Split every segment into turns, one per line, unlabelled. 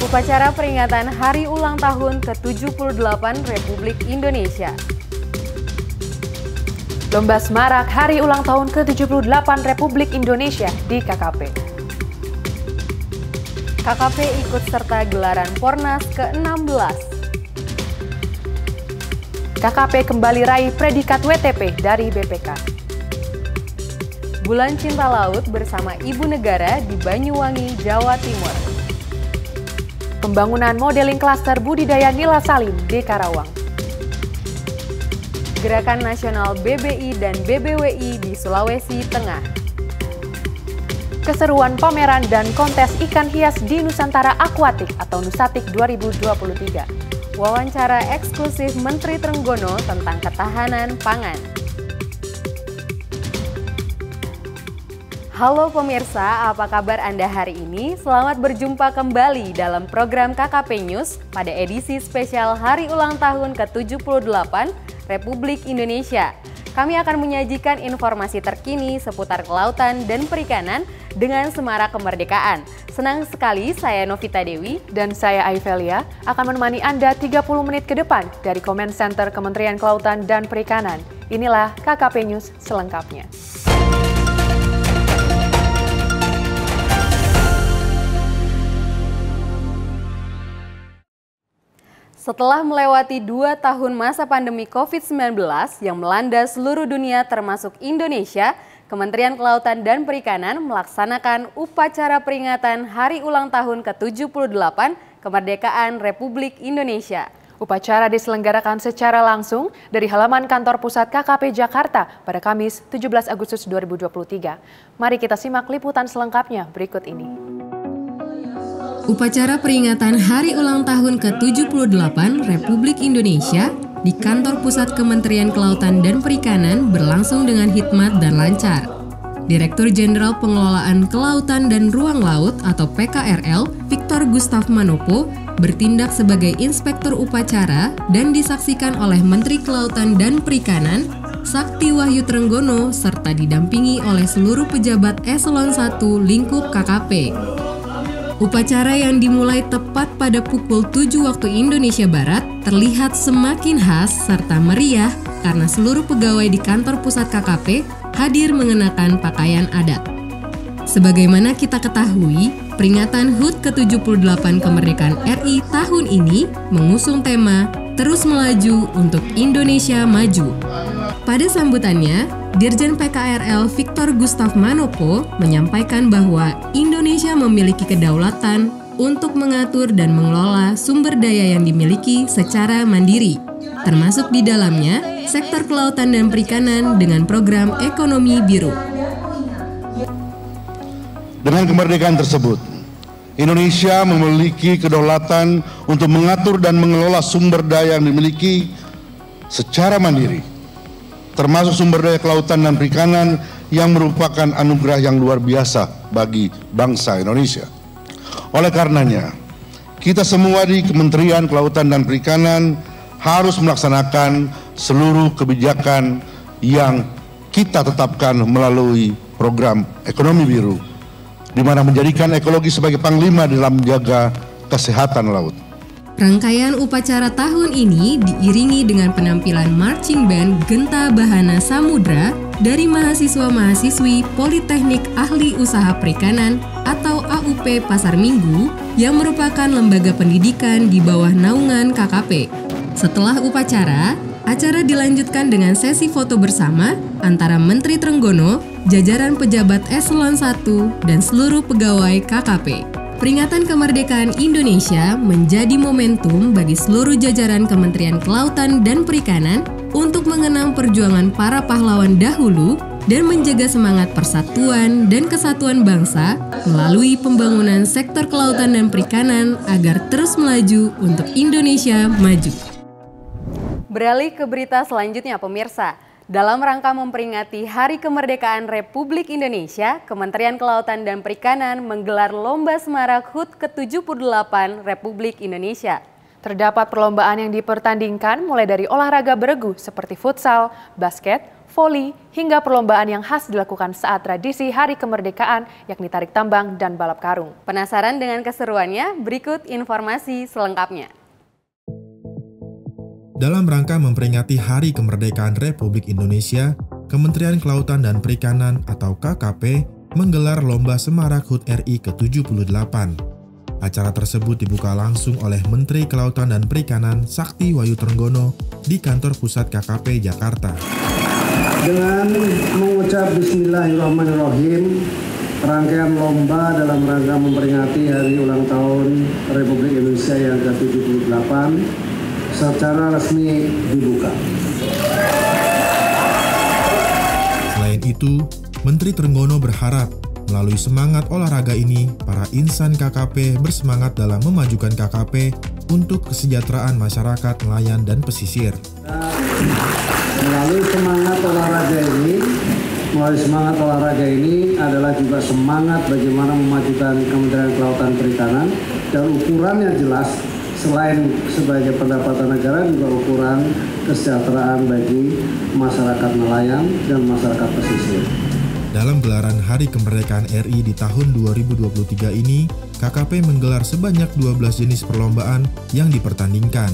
Upacara peringatan Hari Ulang Tahun ke-78 Republik Indonesia.
Lomba Semarak Hari Ulang Tahun ke-78 Republik Indonesia di KKP.
KKP ikut serta gelaran Pornas ke-16.
KKP kembali raih predikat WTP dari BPK.
Bulan Cinta Laut bersama Ibu Negara di Banyuwangi, Jawa Timur.
Pembangunan modeling klaster budidaya nila salim di Karawang.
Gerakan Nasional BBI dan BBWI di Sulawesi Tengah.
Keseruan pameran dan kontes ikan hias di Nusantara Aquatic atau Nusatik 2023.
Wawancara eksklusif Menteri Trenggono tentang ketahanan pangan. Halo pemirsa, apa kabar Anda hari ini? Selamat berjumpa kembali dalam program KKP News pada edisi spesial Hari Ulang Tahun ke-78 Republik Indonesia. Kami akan menyajikan informasi terkini seputar kelautan dan perikanan dengan semarak kemerdekaan. Senang sekali saya Novita Dewi
dan saya Aifelia akan menemani Anda 30 menit ke depan dari Comment Center Kementerian Kelautan dan Perikanan. Inilah KKP News selengkapnya.
Setelah melewati 2 tahun masa pandemi COVID-19 yang melanda seluruh dunia termasuk Indonesia, Kementerian Kelautan dan Perikanan melaksanakan upacara peringatan Hari Ulang Tahun ke-78 Kemerdekaan Republik Indonesia.
Upacara diselenggarakan secara langsung dari halaman kantor pusat KKP Jakarta pada Kamis 17 Agustus 2023. Mari kita simak liputan selengkapnya berikut ini.
Upacara peringatan Hari Ulang Tahun ke-78 Republik Indonesia di kantor pusat Kementerian Kelautan dan Perikanan berlangsung dengan hikmat dan lancar. Direktur Jenderal Pengelolaan Kelautan dan Ruang Laut atau PKRL, Victor Gustav Manopo, bertindak sebagai inspektur upacara dan disaksikan oleh Menteri Kelautan dan Perikanan, Sakti Wahyu Trenggono, serta didampingi oleh seluruh pejabat eselon 1 lingkup KKP. Upacara yang dimulai tepat pada pukul 7 waktu Indonesia Barat terlihat semakin khas serta meriah karena seluruh pegawai di kantor pusat KKP hadir mengenakan pakaian adat. Sebagaimana kita ketahui, peringatan HUT ke-78 kemerdekaan RI tahun ini mengusung tema Terus Melaju untuk Indonesia Maju. Pada sambutannya, Dirjen PKRL Victor Gustav Manopo menyampaikan bahwa Indonesia memiliki kedaulatan untuk mengatur dan mengelola sumber daya yang dimiliki secara mandiri, termasuk di dalamnya sektor kelautan dan perikanan dengan program ekonomi biru.
Dengan kemerdekaan tersebut, Indonesia memiliki kedaulatan untuk mengatur dan mengelola sumber daya yang dimiliki secara mandiri, termasuk sumber daya kelautan dan perikanan yang merupakan anugerah yang luar biasa bagi bangsa Indonesia. Oleh karenanya, kita semua di Kementerian Kelautan dan Perikanan harus melaksanakan seluruh kebijakan yang kita tetapkan melalui program ekonomi biru, di mana menjadikan ekologi sebagai panglima dalam menjaga kesehatan laut.
Rangkaian upacara tahun ini diiringi dengan penampilan marching band Genta Bahana Samudra dari mahasiswa-mahasiswi Politeknik Ahli Usaha Perikanan atau AUP Pasar Minggu yang merupakan lembaga pendidikan di bawah naungan KKP. Setelah upacara, acara dilanjutkan dengan sesi foto bersama antara Menteri Trenggono, jajaran pejabat eselon 1, dan seluruh pegawai KKP. Peringatan kemerdekaan Indonesia menjadi momentum bagi seluruh jajaran Kementerian Kelautan dan Perikanan untuk mengenang perjuangan para pahlawan dahulu dan menjaga semangat persatuan dan kesatuan bangsa melalui pembangunan sektor kelautan dan perikanan agar terus melaju untuk Indonesia maju.
Beralih ke berita selanjutnya pemirsa. Dalam rangka memperingati Hari Kemerdekaan Republik Indonesia, Kementerian Kelautan dan Perikanan menggelar Lomba Semarak HUT ke-78 Republik Indonesia.
Terdapat perlombaan yang dipertandingkan mulai dari olahraga beregu seperti futsal, basket, voli, hingga perlombaan yang khas dilakukan saat tradisi Hari Kemerdekaan, yakni tarik tambang dan balap karung.
Penasaran dengan keseruannya? Berikut informasi selengkapnya.
Dalam rangka memperingati Hari Kemerdekaan Republik Indonesia, Kementerian Kelautan dan Perikanan atau KKP menggelar Lomba Semarak HUT RI ke-78. Acara tersebut dibuka langsung oleh Menteri Kelautan dan Perikanan Sakti Wahyu Trenggono di kantor pusat KKP Jakarta.
Dengan mengucap Bismillahirrahmanirrahim, rangkaian lomba dalam rangka memperingati Hari Ulang Tahun Republik Indonesia yang ke-78 secara resmi dibuka.
Selain itu, Menteri Trenggono berharap melalui semangat olahraga ini, para insan KKP bersemangat dalam memajukan KKP untuk kesejahteraan masyarakat nelayan dan pesisir.
Melalui semangat olahraga ini adalah juga semangat bagaimana memajukan Kementerian Kelautan Perikanan, dan ukurannya jelas, selain sebagai pendapatan negara juga ukuran kesejahteraan bagi masyarakat nelayan dan masyarakat pesisir.
Dalam gelaran Hari Kemerdekaan RI di tahun 2023 ini, KKP menggelar sebanyak 12 jenis perlombaan yang dipertandingkan,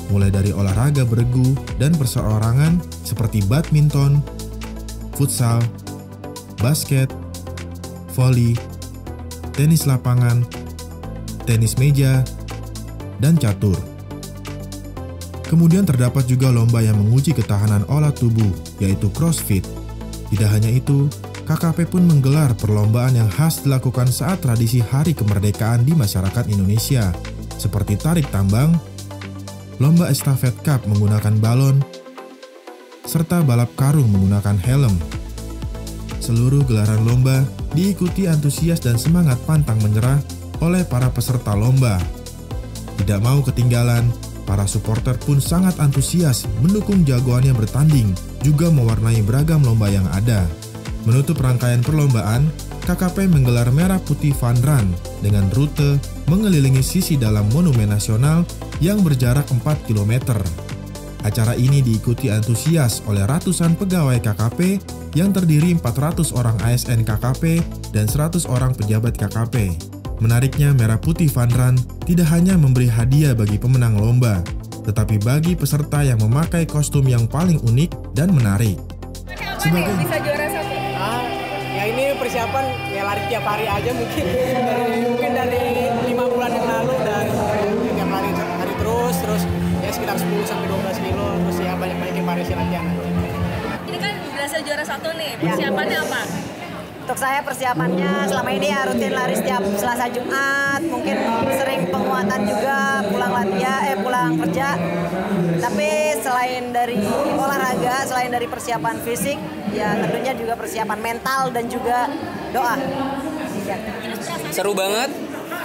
mulai dari olahraga beregu dan perseorangan seperti badminton, futsal, basket, voli, tenis lapangan, tenis meja, dan catur. Kemudian terdapat juga lomba yang menguji ketahanan olah tubuh, yaitu CrossFit. Tidak hanya itu, KKP pun menggelar perlombaan yang khas dilakukan saat tradisi Hari Kemerdekaan di masyarakat Indonesia, seperti tarik tambang, lomba estafet cup menggunakan balon, serta balap karung menggunakan helm. Seluruh gelaran lomba diikuti antusias dan semangat pantang menyerah oleh para peserta lomba. Tidak mau ketinggalan, para supporter pun sangat antusias mendukung jagoannya bertanding, juga mewarnai beragam lomba yang ada. Menutup rangkaian perlombaan, KKP menggelar Merah Putih Fun Run dengan rute mengelilingi sisi dalam Monumen Nasional yang berjarak 4 km. Acara ini diikuti antusias oleh ratusan pegawai KKP yang terdiri 400 orang ASN KKP dan 100 orang pejabat KKP. Menariknya, Merah Putih Fun Run tidak hanya memberi hadiah bagi pemenang lomba, tetapi bagi peserta yang memakai kostum yang paling unik dan menarik.
Sebagai bisa juara satu? Ya ini persiapan ya lari tiap hari aja mungkin dari 5 bulan yang lalu, dan tiap hari terus ya sekitar 10-12 kilo, terus ya banyak-banyakin variasi latihan.
Ini kan berhasil juara satu nih, persiapannya apa?
Untuk saya persiapannya selama ini ya rutin lari setiap Selasa Jumat, mungkin sering penguatan juga pulang kerja. Tapi selain dari olahraga, selain dari persiapan fisik, ya tentunya juga persiapan mental dan juga doa. Ya.
Seru banget,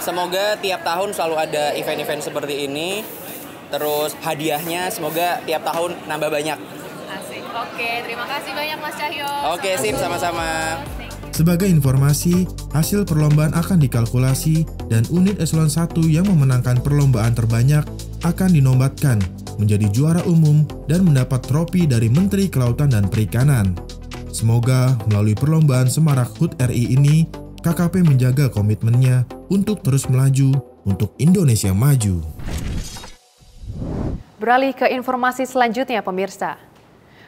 semoga tiap tahun selalu ada event-event seperti ini. Terus hadiahnya semoga tiap tahun nambah banyak.
Asik. Oke, terima kasih banyak Mas Cahyo.
Oke, sip, sama-sama.
Sebagai informasi, hasil perlombaan akan dikalkulasi dan unit eselon 1 yang memenangkan perlombaan terbanyak akan dinobatkan menjadi juara umum dan mendapat trofi dari Menteri Kelautan dan Perikanan. Semoga melalui perlombaan Semarak HUT RI ini, KKP menjaga komitmennya untuk terus melaju untuk Indonesia maju.
Beralih ke informasi selanjutnya, pemirsa.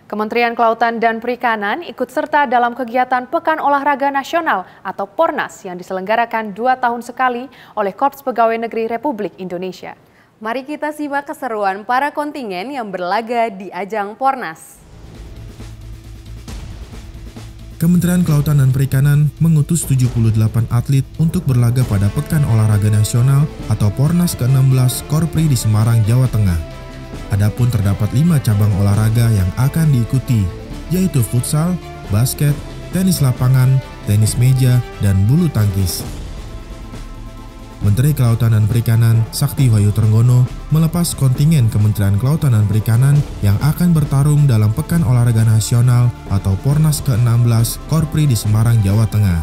Kementerian Kelautan dan Perikanan ikut serta dalam kegiatan Pekan Olahraga Nasional atau Pornas yang diselenggarakan 2 tahun sekali oleh Korps Pegawai Negeri Republik Indonesia.
Mari kita simak keseruan para kontingen yang berlaga di ajang Pornas.
Kementerian Kelautan dan Perikanan mengutus 78 atlet untuk berlaga pada Pekan Olahraga Nasional atau Pornas ke-16 Korpri di Semarang, Jawa Tengah. Adapun terdapat 5 cabang olahraga yang akan diikuti, yaitu futsal, basket, tenis lapangan, tenis meja, dan bulu tangkis. Menteri Kelautan dan Perikanan Sakti Wahyu Trenggono melepas kontingen Kementerian Kelautan dan Perikanan yang akan bertarung dalam Pekan Olahraga Nasional atau Pornas ke-16 Korpri di Semarang, Jawa Tengah.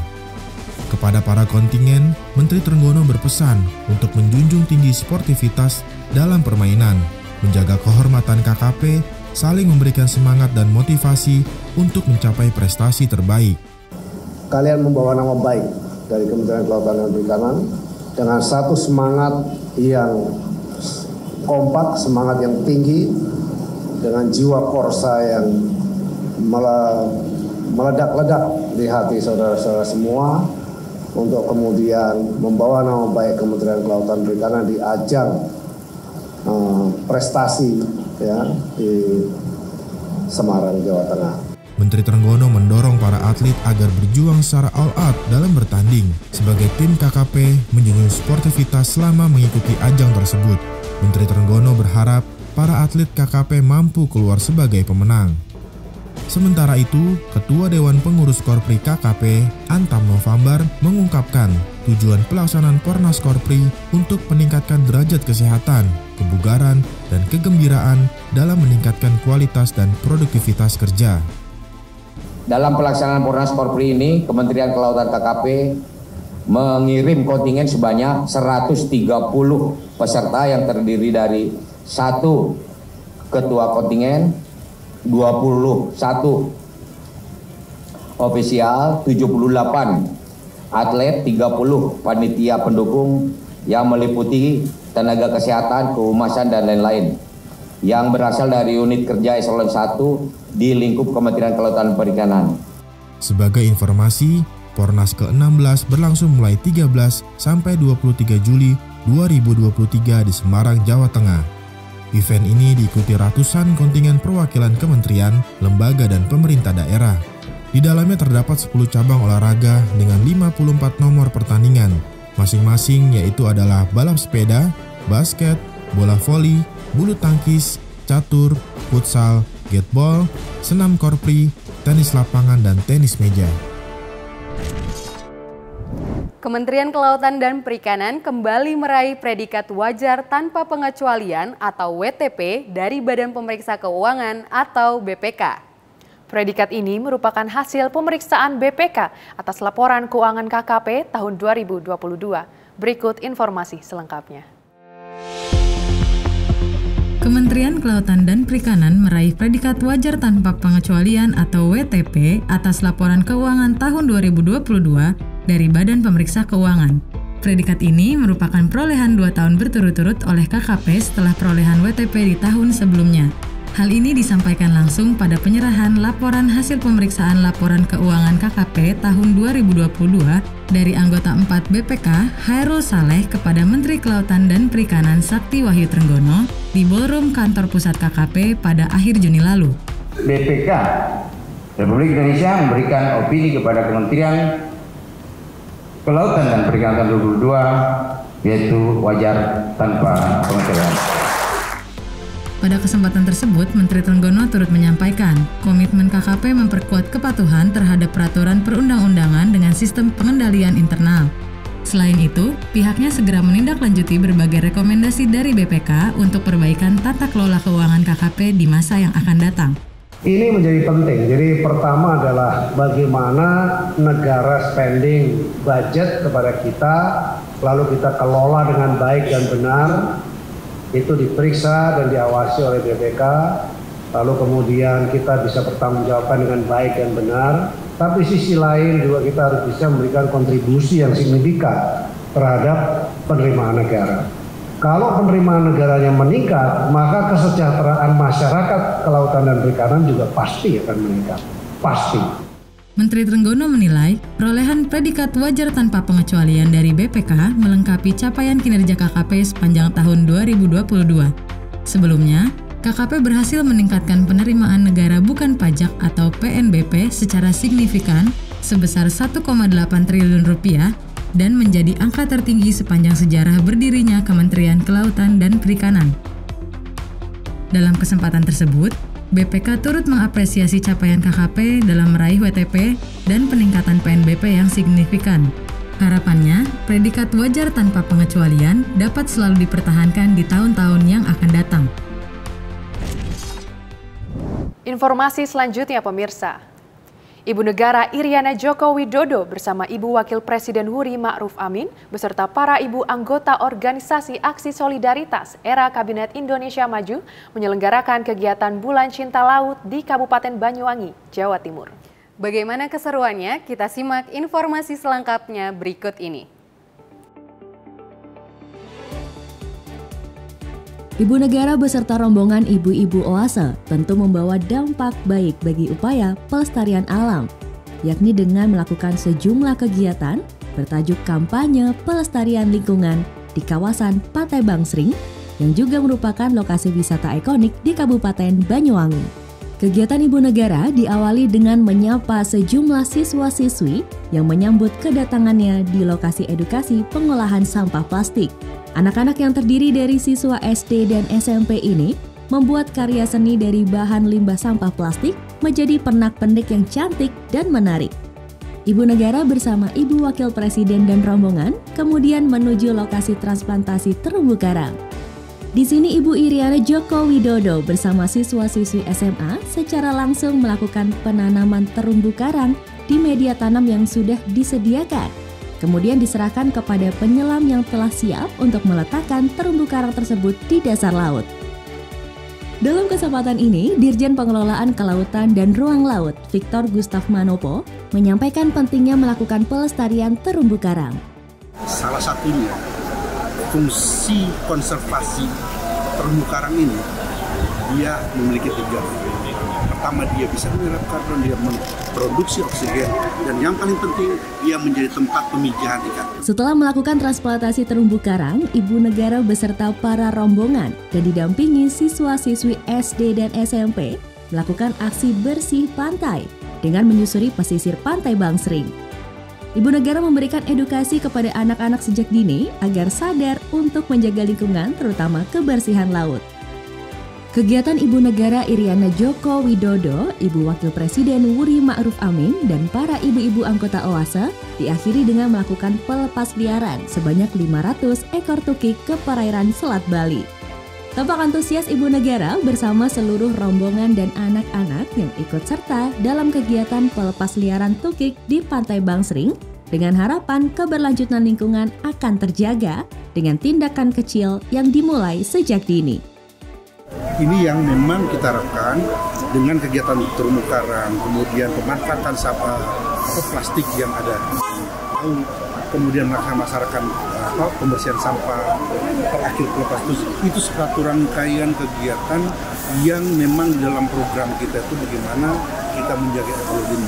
Kepada para kontingen, Menteri Trenggono berpesan untuk menjunjung tinggi sportivitas dalam permainan, menjaga kehormatan KKP, saling memberikan semangat dan motivasi untuk mencapai prestasi terbaik.
Kalian membawa nama baik dari Kementerian Kelautan dan Perikanan dengan satu semangat yang kompak, semangat yang tinggi, dengan jiwa korsa yang meledak-ledak di hati saudara-saudara semua untuk kemudian membawa nama baik Kementerian Kelautan dan Perikanan di ajang prestasi ya di Semarang, Jawa Tengah.
Menteri Trenggono mendorong para atlet agar berjuang secara all out dalam bertanding. Sebagai tim KKP menjunjung sportivitas selama mengikuti ajang tersebut. Menteri Trenggono berharap para atlet KKP mampu keluar sebagai pemenang. Sementara itu, Ketua Dewan Pengurus Korpri KKP, Antam November, mengungkapkan tujuan pelaksanaan Pornas Korpri untuk meningkatkan derajat kesehatan, kebugaran, dan kegembiraan dalam meningkatkan kualitas dan produktivitas kerja.
Dalam pelaksanaan Pornas Korpri ini, Kementerian Kelautan KKP mengirim kontingen sebanyak 130 peserta yang terdiri dari 1 ketua kontingen, 21 ofisial, 78 atlet, 30 panitia pendukung yang meliputi tenaga kesehatan, kehumasan, dan lain-lain yang berasal dari unit kerja eselon 1 di lingkup Kementerian Kelautan dan Perikanan.
Sebagai informasi, Pornas ke-16 berlangsung mulai 13 sampai 23 Juli 2023 di Semarang, Jawa Tengah. Event ini diikuti ratusan kontingen perwakilan kementerian, lembaga, dan pemerintah daerah. Di dalamnya terdapat 10 cabang olahraga dengan 54 nomor pertandingan, masing-masing yaitu adalah balap sepeda, basket, bola voli, bulu tangkis, catur, futsal, gateball, senam korpri, tenis lapangan, dan tenis meja.
Kementerian Kelautan dan Perikanan kembali meraih predikat wajar tanpa pengecualian atau WTP dari Badan Pemeriksa Keuangan atau BPK.
Predikat ini merupakan hasil pemeriksaan BPK atas laporan keuangan KKP tahun 2022. Berikut informasi selengkapnya.
Kementerian Kelautan dan Perikanan meraih predikat wajar tanpa pengecualian atau WTP atas laporan keuangan tahun 2022 dari Badan Pemeriksa Keuangan. Predikat ini merupakan perolehan 2 tahun berturut-turut oleh KKP setelah perolehan WTP di tahun sebelumnya. Hal ini disampaikan langsung pada penyerahan laporan hasil pemeriksaan laporan keuangan KKP tahun 2022 dari anggota 4 BPK Hairul Saleh kepada Menteri Kelautan dan Perikanan Sakti Wahyu Trenggono di Ballroom Kantor Pusat KKP pada akhir Juni lalu.
BPK Republik Indonesia memberikan opini kepada Kementerian Kelautan dan Perikanan 2022 yaitu wajar tanpa pengecualian.
Pada kesempatan tersebut, Menteri Trenggono turut menyampaikan komitmen KKP memperkuat kepatuhan terhadap peraturan perundang-undangan dengan sistem pengendalian internal. Selain itu, pihaknya segera menindaklanjuti berbagai rekomendasi dari BPK untuk perbaikan tata kelola keuangan KKP di masa yang akan datang.
Ini menjadi penting. Jadi pertama adalah bagaimana negara spending budget kepada kita, lalu kita kelola dengan baik dan benar. Itu diperiksa dan diawasi oleh BPK, lalu kemudian kita bisa bertanggungjawabkan dengan baik dan benar. Tapi sisi lain juga kita harus bisa memberikan kontribusi yang signifikan terhadap penerimaan negara. Kalau penerimaan negaranya meningkat, maka kesejahteraan masyarakat kelautan dan perikanan juga pasti akan meningkat. Pasti.
Menteri Trenggono menilai perolehan predikat wajar tanpa pengecualian dari BPK melengkapi capaian kinerja KKP sepanjang tahun 2022. Sebelumnya, KKP berhasil meningkatkan penerimaan negara bukan pajak atau PNBP secara signifikan sebesar 1,8 triliun rupiah dan menjadi angka tertinggi sepanjang sejarah berdirinya Kementerian Kelautan dan Perikanan. Dalam kesempatan tersebut, BPK turut mengapresiasi capaian KKP dalam meraih WTP dan peningkatan PNBP yang signifikan. Harapannya, predikat wajar tanpa pengecualian dapat selalu dipertahankan di tahun-tahun yang akan datang.
Informasi selanjutnya, pemirsa. Ibu Negara Iriana Joko Widodo bersama Ibu Wakil Presiden Wuri Ma'ruf Amin beserta para ibu anggota Organisasi Aksi Solidaritas Era Kabinet Indonesia Maju menyelenggarakan kegiatan Bulan Cinta Laut di Kabupaten Banyuwangi, Jawa Timur.
Bagaimana keseruannya? Kita simak informasi selengkapnya berikut ini.
Ibu Negara beserta rombongan ibu-ibu oase tentu membawa dampak baik bagi upaya pelestarian alam, yakni dengan melakukan sejumlah kegiatan bertajuk kampanye pelestarian lingkungan di kawasan Pantai Bangsring yang juga merupakan lokasi wisata ikonik di Kabupaten Banyuwangi. Kegiatan Ibu Negara diawali dengan menyapa sejumlah siswa-siswi yang menyambut kedatangannya di lokasi edukasi pengolahan sampah plastik. Anak-anak yang terdiri dari siswa SD dan SMP ini membuat karya seni dari bahan limbah sampah plastik menjadi pernak-pernik yang cantik dan menarik. Ibu Negara bersama Ibu Wakil Presiden dan rombongan kemudian menuju lokasi transplantasi terumbu karang. Di sini Ibu Iriana Joko Widodo bersama siswa-siswi SMA secara langsung melakukan penanaman terumbu karang di media tanam yang sudah disediakan. Kemudian diserahkan kepada penyelam yang telah siap untuk meletakkan terumbu karang tersebut di dasar laut. Dalam kesempatan ini, Dirjen Pengelolaan Kelautan dan Ruang Laut, Victor Gustav Manopo, menyampaikan pentingnya melakukan pelestarian terumbu karang.
Salah satunya, fungsi konservasi terumbu karang ini, dia memiliki 3. Pertama, dia bisa menyerap karbon, dia memproduksi oksigen, dan yang paling penting, dia menjadi tempat pemijahan ikan.
Setelah melakukan transplantasi terumbu karang, Ibu Negara beserta para rombongan dan didampingi siswa-siswi SD dan SMP melakukan aksi bersih pantai dengan menyusuri pesisir Pantai Bangsring. Ibu Negara memberikan edukasi kepada anak-anak sejak dini agar sadar untuk menjaga lingkungan, terutama kebersihan laut. Kegiatan Ibu Negara Iriana Joko Widodo, Ibu Wakil Presiden Wuri Ma'ruf Amin, dan para ibu-ibu anggota OASE diakhiri dengan melakukan pelepasliaran sebanyak 500 ekor tukik ke perairan Selat Bali. Tampak antusias Ibu Negara bersama seluruh rombongan dan anak-anak yang ikut serta dalam kegiatan pelepasliaran tukik di Pantai Bangsring dengan harapan keberlanjutan lingkungan akan terjaga dengan tindakan kecil yang dimulai sejak dini.
Ini yang memang kita harapkan dengan kegiatan terumbu karang, kemudian pemanfaatan sampah plastik yang ada di laut, kemudian masyarakat pembersihan sampah, terakhir pelepas itu satu rangkaian kegiatan yang memang dalam program kita itu bagaimana kita menjaga ekologi.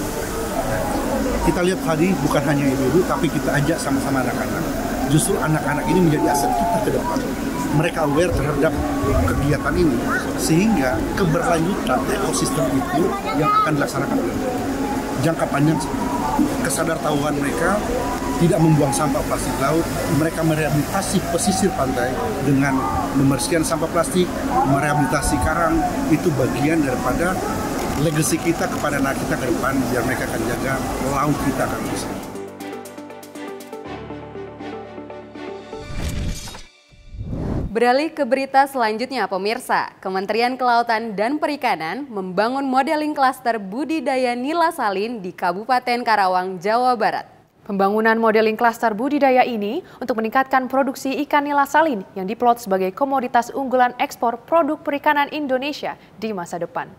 Kita lihat tadi bukan hanya ibu-ibu, tapi kita ajak sama-sama anak-anak. Justru anak-anak ini menjadi aset kita ke depan. Mereka aware terhadap kegiatan ini, sehingga keberlanjutan ekosistem itu yang akan dilaksanakan jangka panjang. Kesadartahuan mereka tidak membuang sampah plastik laut, mereka merehabilitasi pesisir pantai dengan membersihkan sampah plastik, merehabilitasi karang, itu bagian daripada legacy kita kepada anak kita ke depan, biar mereka akan jaga laut kita akan bersih.
Beralih ke berita selanjutnya, pemirsa. Kementerian Kelautan dan Perikanan membangun modeling klaster budidaya nila salin di Kabupaten Karawang, Jawa Barat.
Pembangunan modeling klaster budidaya ini untuk meningkatkan produksi ikan nila salin yang diplot sebagai komoditas unggulan ekspor produk perikanan Indonesia di masa depan.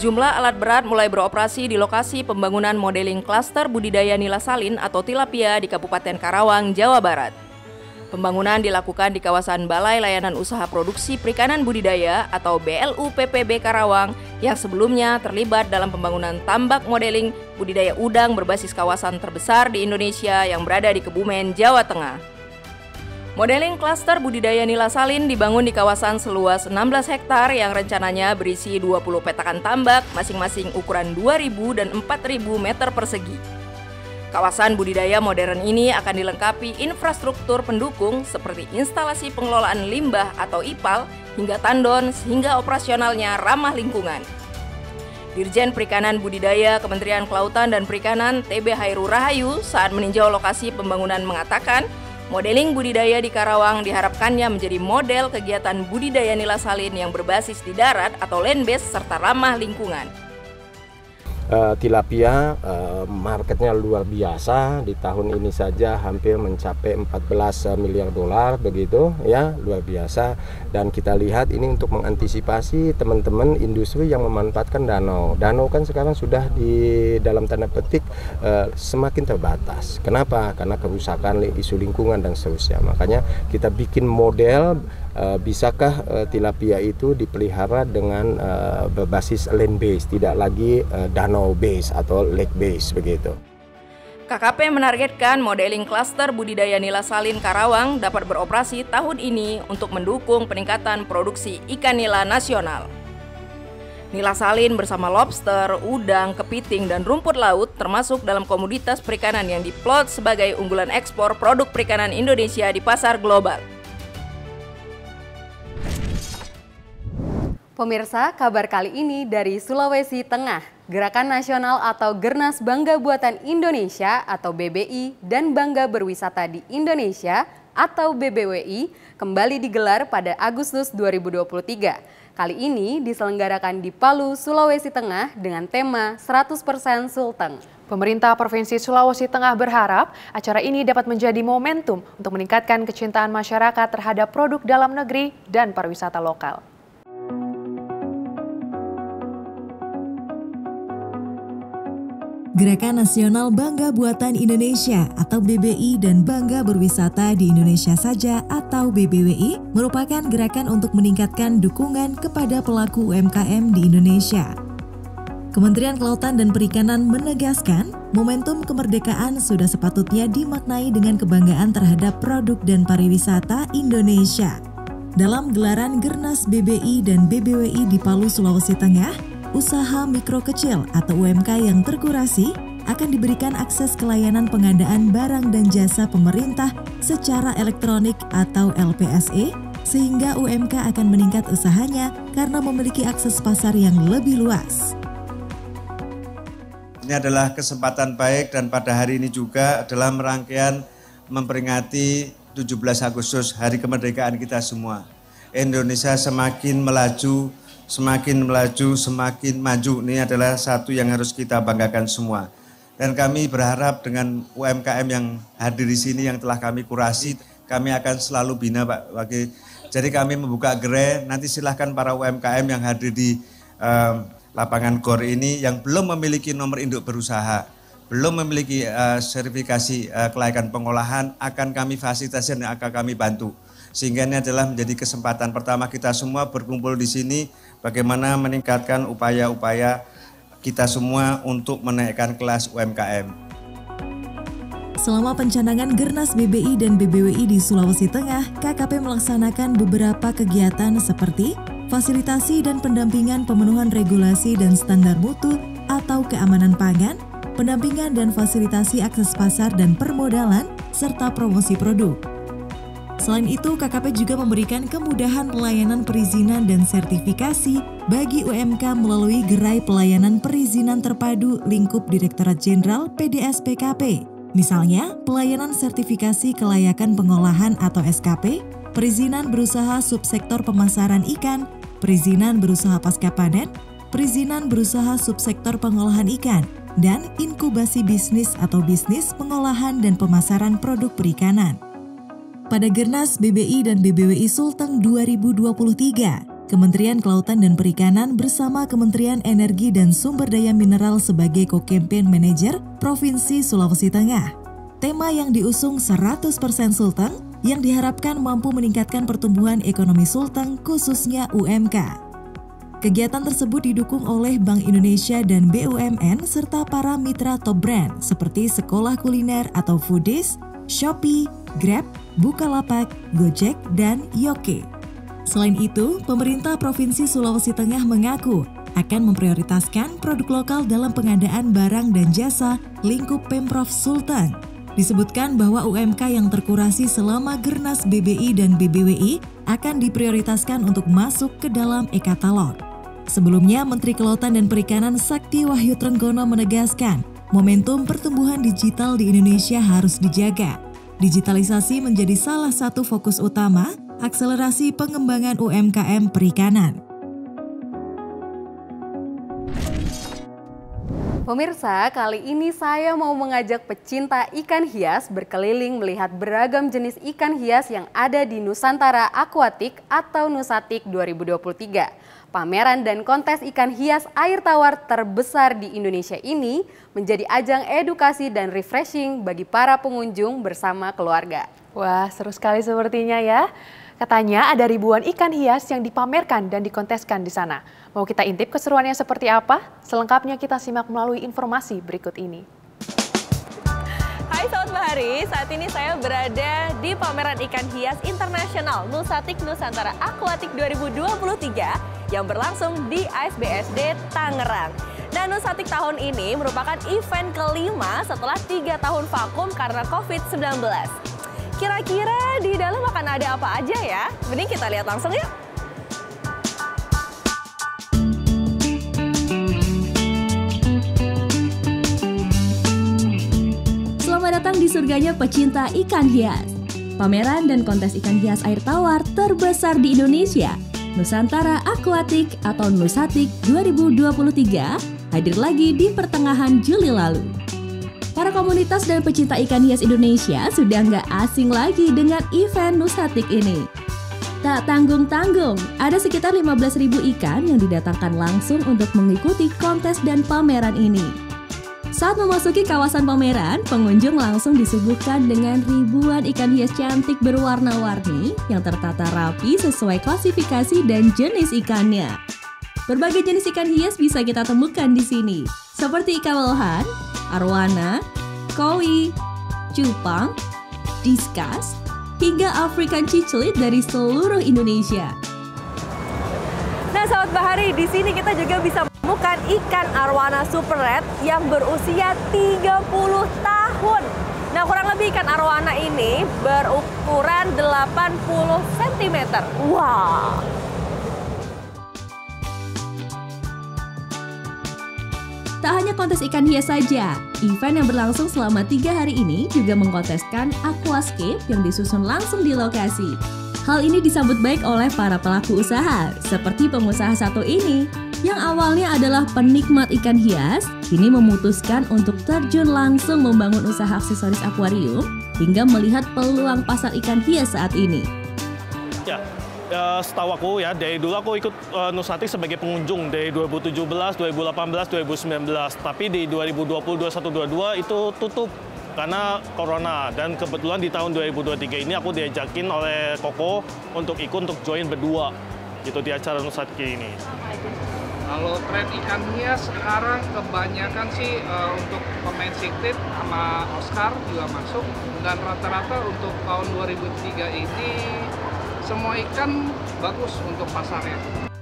Sejumlah alat berat mulai beroperasi di lokasi pembangunan modeling klaster budidaya nila salin atau tilapia di Kabupaten Karawang, Jawa Barat. Pembangunan dilakukan di kawasan Balai Layanan Usaha Produksi Perikanan Budidaya atau BLU PPB Karawang yang sebelumnya terlibat dalam pembangunan tambak modeling budidaya udang berbasis kawasan terbesar di Indonesia yang berada di Kebumen, Jawa Tengah. Modeling klaster budidaya nila salin dibangun di kawasan seluas 16 hektar yang rencananya berisi 20 petakan tambak masing-masing ukuran 2.000 dan 4.000 meter persegi. Kawasan budidaya modern ini akan dilengkapi infrastruktur pendukung seperti instalasi pengelolaan limbah atau IPAL hingga tandon sehingga operasionalnya ramah lingkungan. Dirjen Perikanan Budidaya Kementerian Kelautan dan Perikanan TB Hairul Rahayu saat meninjau lokasi pembangunan mengatakan, modeling budidaya di Karawang diharapkannya menjadi model kegiatan budidaya nila salin yang berbasis di darat atau land base serta ramah lingkungan.
Tilapia marketnya luar biasa, di tahun ini saja hampir mencapai 14 miliar dolar begitu ya, luar biasa. Dan kita lihat ini untuk mengantisipasi teman-teman industri yang memanfaatkan danau. Danau kan sekarang sudah di dalam tanda petik semakin terbatas. Kenapa? Karena kerusakan isu lingkungan dan seterusnya. Makanya kita bikin model bisakah tilapia itu dipelihara dengan berbasis land base, tidak lagi danau base atau lake base begitu.
KKP menargetkan modeling klaster budidaya nila salin Karawang dapat beroperasi tahun ini untuk mendukung peningkatan produksi ikan nila nasional. Nila salin bersama lobster, udang, kepiting, dan rumput laut termasuk dalam komoditas perikanan yang diplot sebagai unggulan ekspor produk perikanan Indonesia di pasar global.
Pemirsa, kabar kali ini dari Sulawesi Tengah. Gerakan Nasional atau Gernas Bangga Buatan Indonesia atau BBI dan Bangga Berwisata di Indonesia atau BBWI kembali digelar pada Agustus 2023. Kali ini diselenggarakan di Palu, Sulawesi Tengah dengan tema 100% Sulteng.
Pemerintah Provinsi Sulawesi Tengah berharap acara ini dapat menjadi momentum untuk meningkatkan kecintaan masyarakat terhadap produk dalam negeri dan pariwisata lokal.
Gerakan Nasional Bangga Buatan Indonesia atau BBI dan Bangga Berwisata di Indonesia Saja atau BBWI merupakan gerakan untuk meningkatkan dukungan kepada pelaku UMKM di Indonesia. Kementerian Kelautan dan Perikanan menegaskan momentum kemerdekaan sudah sepatutnya dimaknai dengan kebanggaan terhadap produk dan pariwisata Indonesia. Dalam gelaran Gernas BBI dan BBWI di Palu, Sulawesi Tengah, usaha mikro kecil atau UMK yang terkurasi akan diberikan akses ke layanan pengadaan barang dan jasa pemerintah secara elektronik atau LPSE, sehingga UMK akan meningkat usahanya karena memiliki akses pasar yang lebih luas.
Ini adalah kesempatan baik dan pada hari ini juga adalah merangkaian memperingati 17 Agustus, hari kemerdekaan kita semua. Indonesia semakin melaju, semakin maju. Ini adalah satu yang harus kita banggakan semua. Dan kami berharap dengan UMKM yang hadir di sini yang telah kami kurasi, kami akan selalu bina Pak. Jadi kami membuka gerai, nanti silahkan para UMKM yang hadir di lapangan GOR ini yang belum memiliki nomor induk berusaha, belum memiliki sertifikasi kelayakan pengolahan, akan kami fasilitasi dan akan kami bantu. Sehingga ini adalah menjadi kesempatan pertama kita semua berkumpul di sini, bagaimana meningkatkan upaya-upaya kita semua untuk menaikkan kelas UMKM.
Selama pencanangan Gernas BBI dan BBWI di Sulawesi Tengah, KKP melaksanakan beberapa kegiatan seperti fasilitasi dan pendampingan pemenuhan regulasi dan standar mutu atau keamanan pangan, pendampingan dan fasilitasi akses pasar dan permodalan, serta promosi produk. Selain itu, KKP juga memberikan kemudahan pelayanan perizinan dan sertifikasi bagi UMK melalui gerai pelayanan perizinan terpadu lingkup Direktorat Jenderal PDS-PKP. Misalnya, pelayanan sertifikasi kelayakan pengolahan atau SKP, perizinan berusaha subsektor pemasaran ikan, perizinan berusaha pasca panen, perizinan berusaha subsektor pengolahan ikan, dan inkubasi bisnis atau bisnis pengolahan dan pemasaran produk perikanan. Pada Gernas BBI dan BBWI Sulteng 2023, Kementerian Kelautan dan Perikanan bersama Kementerian Energi dan Sumber Daya Mineral sebagai Co-Campaign Manager Provinsi Sulawesi Tengah. Tema yang diusung 100% Sulteng yang diharapkan mampu meningkatkan pertumbuhan ekonomi Sulteng khususnya UMK. Kegiatan tersebut didukung oleh Bank Indonesia dan BUMN serta para mitra top brand seperti Sekolah Kuliner atau Foodies, Shopee, Grab, Bukalapak, Gojek, dan Yoke. Selain itu, pemerintah Provinsi Sulawesi Tengah mengaku akan memprioritaskan produk lokal dalam pengadaan barang dan jasa lingkup Pemprov Sulteng. Disebutkan bahwa UMK yang terkurasi selama Gernas BBI dan BBWI akan diprioritaskan untuk masuk ke dalam e-katalog.
Sebelumnya, Menteri Kelautan dan Perikanan Sakti Wahyu Trenggono menegaskan, momentum pertumbuhan digital di Indonesia harus dijaga. Digitalisasi menjadi salah satu fokus utama akselerasi pengembangan UMKM perikanan.
Pemirsa, kali ini saya mau mengajak pecinta ikan hias berkeliling melihat beragam jenis ikan hias yang ada di Nusantara Aquatic atau Nusatik 2023. Pameran dan kontes ikan hias air tawar terbesar di Indonesia ini menjadi ajang edukasi dan refreshing bagi para pengunjung bersama keluarga.
Wah, seru sekali sepertinya ya. Katanya ada ribuan ikan hias yang dipamerkan dan dikonteskan di sana. Mau kita intip keseruannya seperti apa? Selengkapnya kita simak melalui informasi berikut ini.
Hai Sobat Bahari, saat ini saya berada di pameran ikan hias internasional Nusatik Nusantara Aquatic 2023 yang berlangsung di ASBSD Tangerang. Dan Nusatik tahun ini merupakan event kelima setelah 3 tahun vakum karena COVID-19. Kira-kira di dalam akan ada apa aja ya? Mending kita lihat langsung yuk.
Selamat datang di surganya pecinta ikan hias. Pameran dan kontes ikan hias air tawar terbesar di Indonesia, Nusantara Aquatic atau Nusatik 2023, hadir lagi di pertengahan Juli lalu. Para komunitas dan pecinta ikan hias Indonesia sudah nggak asing lagi dengan event Nusatik ini. Tak tanggung-tanggung, ada sekitar 15.000 ikan yang didatangkan langsung untuk mengikuti kontes dan pameran ini. Saat memasuki kawasan pameran, pengunjung langsung disuguhkan dengan ribuan ikan hias cantik berwarna-warni yang tertata rapi sesuai klasifikasi dan jenis ikannya. Berbagai jenis ikan hias bisa kita temukan di sini, seperti ikan lohan, arwana, koi, cupang, diskus, hingga African cichlid dari seluruh Indonesia.
Nah Sobat Bahari, di sini kita juga bisa menemukan ikan arwana super red yang berusia 30 tahun. Nah kurang lebih ikan arwana ini berukuran 80 cm. Wah.
Tak hanya kontes ikan hias saja, event yang berlangsung selama 3 hari ini juga mengkonteskan aquascape yang disusun langsung di lokasi. Hal ini disambut baik oleh para pelaku usaha, seperti pengusaha satu ini, yang awalnya adalah penikmat ikan hias, kini memutuskan untuk terjun langsung membangun usaha aksesoris akuarium, hingga melihat peluang pasar ikan hias saat ini.
Setahu aku ya, dari dulu aku ikut Nusatik sebagai pengunjung dari 2017, 2018, 2019. Tapi di 2020, 2021, 2022 itu tutup karena corona. Dan kebetulan di tahun 2023 ini aku diajakin oleh Koko untuk ikut untuk join berdua gitu di acara Nusatik ini.
Kalau tren ikan hias sekarang kebanyakan sih untuk pemain Sigtid sama Oscar juga masuk. Dan rata-rata untuk tahun 2003 ini semua ikan bagus untuk pasarnya.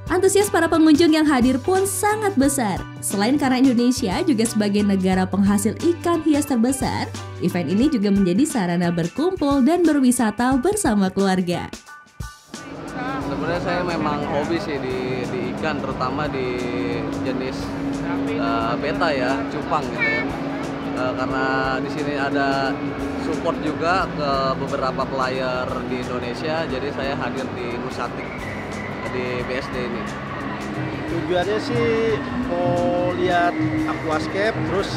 Antusias para pengunjung yang hadir pun sangat besar. Selain karena Indonesia juga sebagai negara penghasil ikan hias terbesar, event ini juga menjadi sarana berkumpul dan berwisata bersama keluarga.
Sebenarnya saya memang hobi sih di ikan, terutama di jenis beta ya, cupang gitu ya. Karena di sini ada support juga ke beberapa player di Indonesia, jadi saya hadir di Nusatik di BSD ini.
Tujuannya sih mau lihat aquascape, terus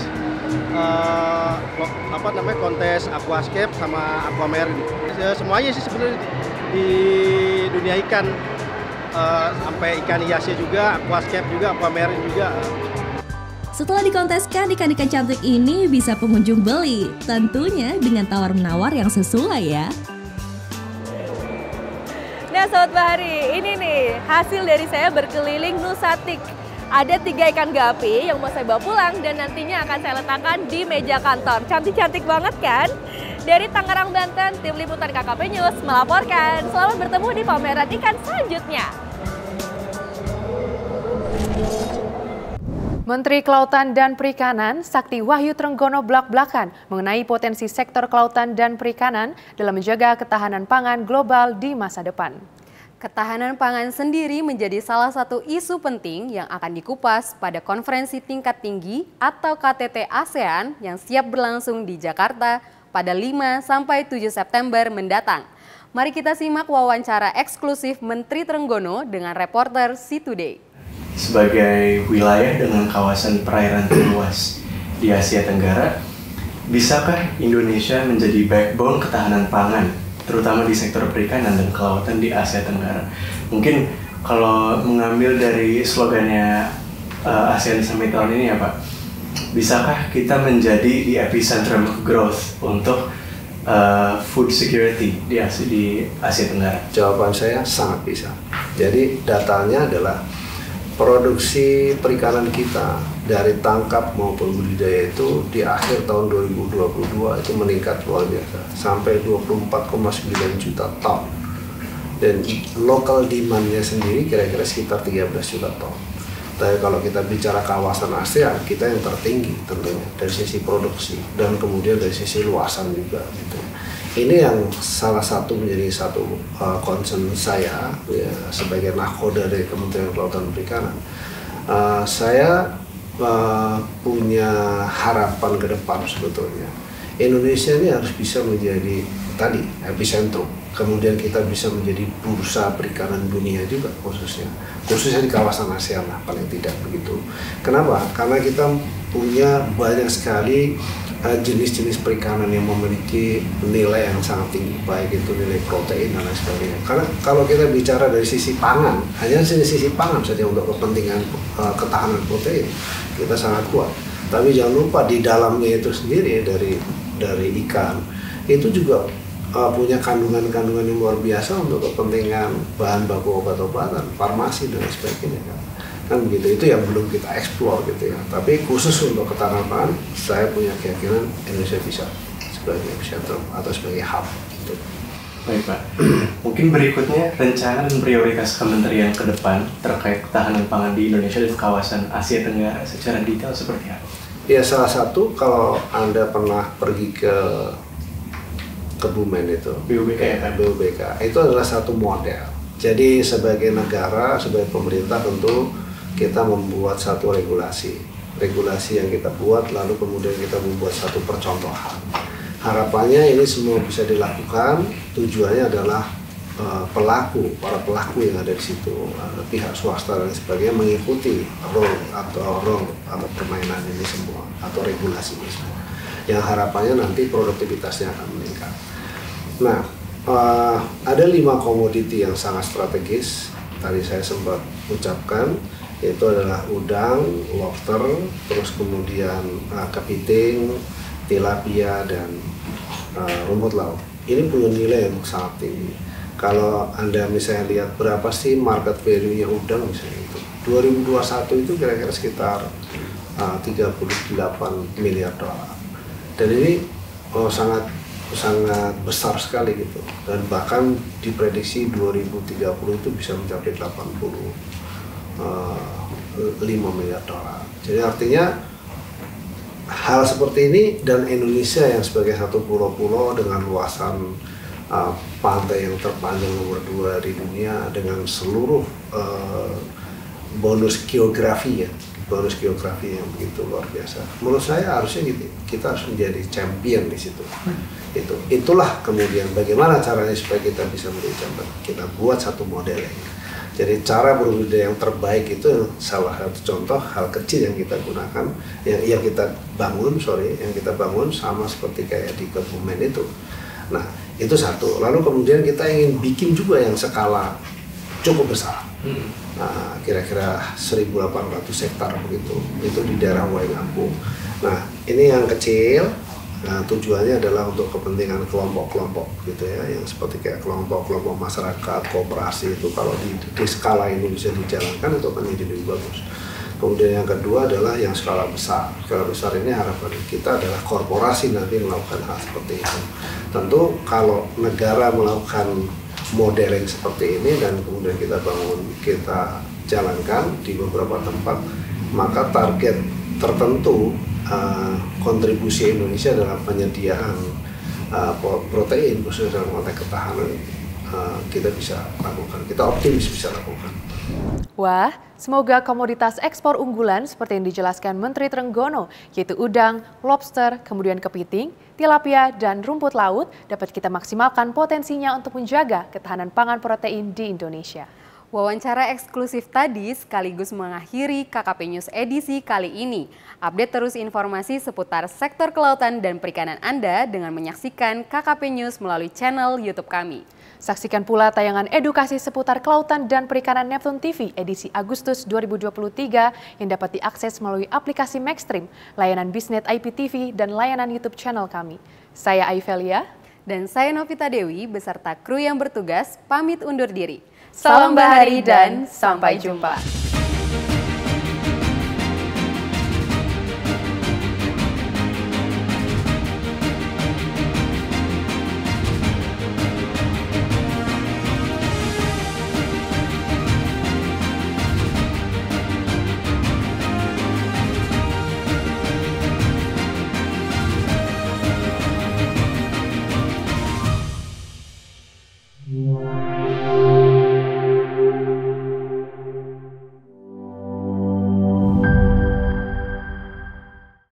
kontes aquascape sama aquamarine. Semuanya sih sebenarnya di dunia ikan, sampai ikan hiasnya juga, aquascape juga, aquamarine juga.
Setelah dikonteskan, ikan-ikan cantik ini bisa pengunjung beli, tentunya dengan tawar-menawar yang sesuai ya.
Nah Sobat Bahari, ini nih hasil dari saya berkeliling Nusatik. Ada 3 ikan gapi yang mau saya bawa pulang dan nantinya akan saya letakkan di meja kantor. Cantik-cantik banget kan? Dari Tangerang, Banten, tim liputan KKP News melaporkan. Selamat bertemu di pameran ikan selanjutnya.
Menteri Kelautan dan Perikanan Sakti Wahyu Trenggono belak-belakan mengenai potensi sektor kelautan dan perikanan dalam menjaga ketahanan pangan global di masa depan.
Ketahanan pangan sendiri menjadi salah satu isu penting yang akan dikupas pada konferensi tingkat tinggi atau KTT ASEAN yang siap berlangsung di Jakarta pada 5-7 September mendatang. Mari kita simak wawancara eksklusif Menteri Trenggono dengan reporter C-Today.
Sebagai wilayah dengan kawasan perairan terluas di Asia Tenggara, bisakah Indonesia menjadi backbone ketahanan pangan, terutama di sektor perikanan dan kelautan di Asia Tenggara? Mungkin kalau mengambil dari slogannya ASEAN Summit tahun ini ya Pak, bisakah kita menjadi di epicentrum growth untuk food security di Asia Tenggara?
Jawaban saya sangat bisa. Jadi datanya adalah produksi perikanan kita dari tangkap maupun budidaya itu di akhir tahun 2022 itu meningkat luar biasa sampai 24,9 juta ton, dan local demand-nya sendiri kira-kira sekitar 13 juta ton. Tapi kalau kita bicara kawasan ASEAN, kita yang tertinggi tentunya dari sisi produksi dan kemudian dari sisi luasan juga gitu. Ini yang salah satu menjadi satu concern saya ya, sebagai nakoda dari Kementerian Kelautan dan Perikanan. Saya punya harapan ke depan sebetulnya. Indonesia ini harus bisa menjadi tadi epicentrum, kemudian kita bisa menjadi bursa perikanan dunia juga khususnya di kawasan ASEAN lah paling tidak begitu. Kenapa? Karena kita punya banyak sekali jenis-jenis perikanan yang memiliki nilai yang sangat tinggi, baik itu nilai protein dan lain sebagainya. Karena kalau kita bicara dari sisi pangan, hanya dari sisi pangan saja untuk kepentingan ketahanan protein kita sangat kuat. Tapi jangan lupa di dalamnya itu sendiri dari ikan itu juga punya kandungan-kandungan yang luar biasa untuk kepentingan bahan baku obat-obatan, farmasi dan lain sebagainya kan begitu. Itu yang belum kita eksplor gitu ya. Tapi khusus untuk ketahanan pangan, saya punya keyakinan Indonesia bisa sebagai epicentrum atau sebagai hub gitu.
Baik Pak, mungkin berikutnya rencana dan prioritas kementerian ke depan terkait ketahanan pangan di Indonesia dan kawasan Asia Tenggara secara detail seperti apa?
Ya, salah satu kalau Anda pernah pergi ke Kebumen itu, BUBK, itu adalah satu model. Jadi sebagai negara, sebagai pemerintah tentu kita membuat satu regulasi yang kita buat, lalu kemudian kita membuat satu percontohan. Harapannya ini semua bisa dilakukan, tujuannya adalah para pelaku yang ada di situ, pihak swasta dan sebagainya mengikuti role atau permainan ini semua atau regulasi ini semua. Yang harapannya nanti produktivitasnya akan meningkat. Nah, ada 5 komoditi yang sangat strategis. Tadi saya sempat ucapkan, yaitu adalah udang, lobster, terus kemudian kepiting, tilapia, dan rumput laut. Ini punya nilai yang sangat tinggi. Kalau Anda misalnya lihat berapa sih market value-nya udang misalnya itu, 2021 itu kira-kira sekitar 38 miliar dolar. Dan ini sangat besar sekali gitu. Dan bahkan diprediksi 2030 itu bisa mencapai 85 miliar dolar. Jadi artinya hal seperti ini, dan Indonesia yang sebagai satu pulau-pulau dengan luasan pantai yang terpanjang nomor 2 di dunia dengan seluruh bonus geografi yang begitu luar biasa. Menurut saya harusnya gitu, kita harus menjadi champion di situ. Itulah kemudian bagaimana caranya supaya kita bisa menjadi champion. Kita buat satu model ini. Jadi cara berbudidaya yang terbaik itu salah satu contoh hal kecil yang kita gunakan, yang kita bangun sama seperti kayak di Kebumen itu. Nah, itu satu. Lalu kemudian kita ingin bikin juga yang skala cukup besar. Nah, kira-kira 1.800 hektar begitu. Itu di daerah Waingapu. Nah, ini yang kecil. Nah, tujuannya adalah untuk kepentingan kelompok-kelompok gitu ya, yang seperti kayak kelompok-kelompok masyarakat, koperasi itu kalau di skala ini bisa dijalankan itu akan jadi lebih bagus. Kemudian yang kedua adalah yang skala besar. Skala besar ini harapan kita adalah korporasi nanti melakukan hal seperti itu. Tentu kalau negara melakukan modeling seperti ini dan kemudian kita bangun, kita jalankan di beberapa tempat, maka target tertentu kontribusi Indonesia dalam penyediaan protein khususnya dalam konteks ketahanan kita bisa lakukan, kita optimis bisa lakukan.
Wah, semoga komoditas ekspor unggulan seperti yang dijelaskan Menteri Trenggono, yaitu udang, lobster, kemudian kepiting, tilapia, dan rumput laut dapat kita maksimalkan potensinya untuk menjaga ketahanan pangan protein di Indonesia.
Wawancara eksklusif tadi sekaligus mengakhiri KKP News edisi kali ini. Update terus informasi seputar sektor kelautan dan perikanan Anda dengan menyaksikan KKP News melalui channel YouTube kami.
Saksikan pula tayangan edukasi seputar kelautan dan perikanan Neptune TV edisi Agustus 2023 yang dapat diakses melalui aplikasi Maxstream, layanan Bisnet IPTV, dan layanan YouTube channel kami. Saya Aifelia.
Dan saya Novita Dewi beserta kru yang bertugas pamit undur diri. Salam bahari dan sampai jumpa.